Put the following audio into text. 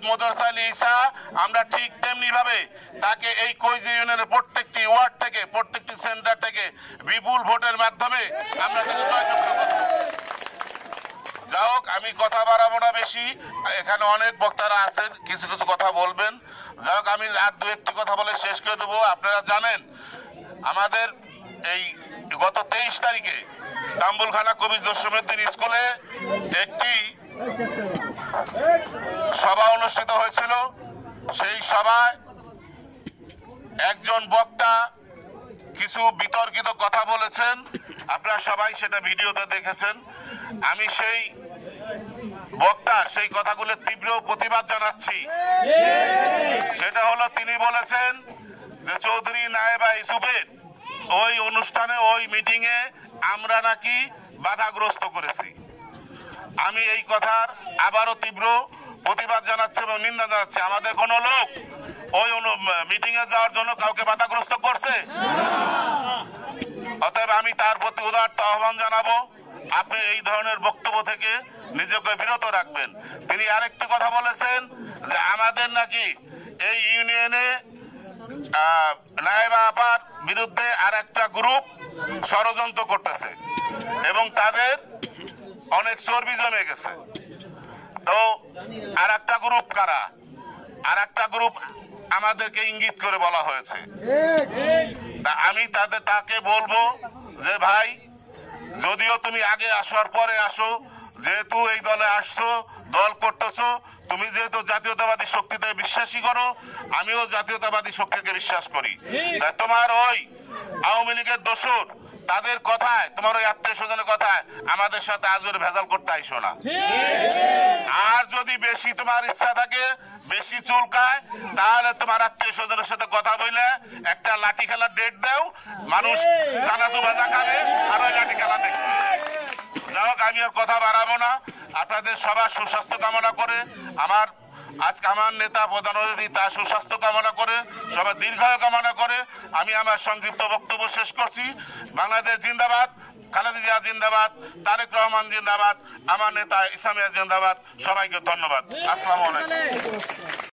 মোজারসাল ঈসা আমরা ঠিক তেমনি ভাবে তাকে এই কৈজি ইউনিয়নের প্রত্যেকটি ওয়ার্ড থেকে প্রত্যেকটি সেন্টার থেকে বিপুল ভোটের মাধ্যমে আমরা জয়যুক্ত করব। যাই হোক, আমি কথা বাড়াবো না বেশি, এখানে অনেক বক্তারা আছেন, কিছু কিছু কথা বলবেন। যাই হোক, আমি আর দু একটি কথা বলে শেষ করে দেবো। আপনারা জানেন আমাদের এই গত 23 তারিখে তাম্বুলখানা কবি জসীমউদ্দিন স্কুলে একটি সভা অনুষ্ঠিত হয়েছিল। সেই সভায় একজন বক্তা কিছু বিতর্কিত কথা বলেছেন, আপনারা সবাই সেটা ভিডিওতে দেখেছেন। আমি সেই বক্তার সেই কথাগুলো তীব্র প্রতিবাদ জানাচ্ছি। সেটা হলো, তিনি বলেছেন যে চৌধুরী নায়েবা ইউসুফের ওই অনুষ্ঠানে ওই মিটিং এ আমরা নাকি বাধাগ্রস্ত করেছি। আমি এই কথার আবারও তীব্র প্রতিবাদ জানাচ্ছি এবং নিন্দা জানাচ্ছি। আমাদের কোন লোক ওই মিটিং এ যাওয়ার জন্য কাউকে বাধাগ্রস্ত করছে? অতএব আমি তার প্রতি উদারতা আহ্বান জানাবো, আপনি এই ধরনের বক্তব্য থেকে নিজেকে বিরত রাখবেন। তিনি আরেকটি কথা বলেছেন যে আমাদের নাকি এই ইউনিয়নে নায়েবা আপার বিরুদ্ধে আর একটা গ্রুপ ষড়যন্ত্র করতেছে এবং তাদের অনেক চর্বি জমে গেছে। তো আর একটা গ্রুপ কারা? আর একটা গ্রুপ আমাদেরকে ইঙ্গিত করে বলা হয়েছে। আমি তাকে বলবো যে ভাই, যদিও তুমি আগে আসো আর পরে আসো, যেহেতু এই দলে আসছো, দল করতেছো, তুমি যেহেতু জাতীয়তাবাদী শক্তিতে বিশ্বাসী করো, আমিও জাতীয়তাবাদী শক্তিকে বিশ্বাস করি। তাই তোমার ওই আওয়ামী লীগের দোসর তাদের কথায়, তোমার ওই আত্মীয় স্বজনের কথায় আমাদের সাথে আজকে ভেজাল করতে আইসো না। আর যদি বেশি তোমার ইচ্ছা থাকে, বেশি চুলকায়, তাহলে তোমার আত্মীয় স্বজনের সাথে কথা বলে একটা লাঠি খেলার ডেট দাও, মানুষ চানাচু ভাজা খাবে আর ওই লাঠি খেলা দেখবে। যাই হোক, আমি আর কথা বাড়াবো না। আপনাদের সবার সুস্বাস্থ্য কামনা করে, আজকে আমার নেতা প্রধান অতিথি তার সুস্বাস্থ্য কামনা করে, সবার দীর্ঘায়ু কামনা করে আমি আমার সংক্ষিপ্ত বক্তব্য শেষ করছি। বাংলাদেশ জিন্দাবাদ, খালেদা জিয়া জিন্দাবাদ, তারেক রহমান জিন্দাবাদ, আমার নেতা ইসলামিয়া জিন্দাবাদ। সবাইকে ধন্যবাদ। আসসালামু আলাইকুম।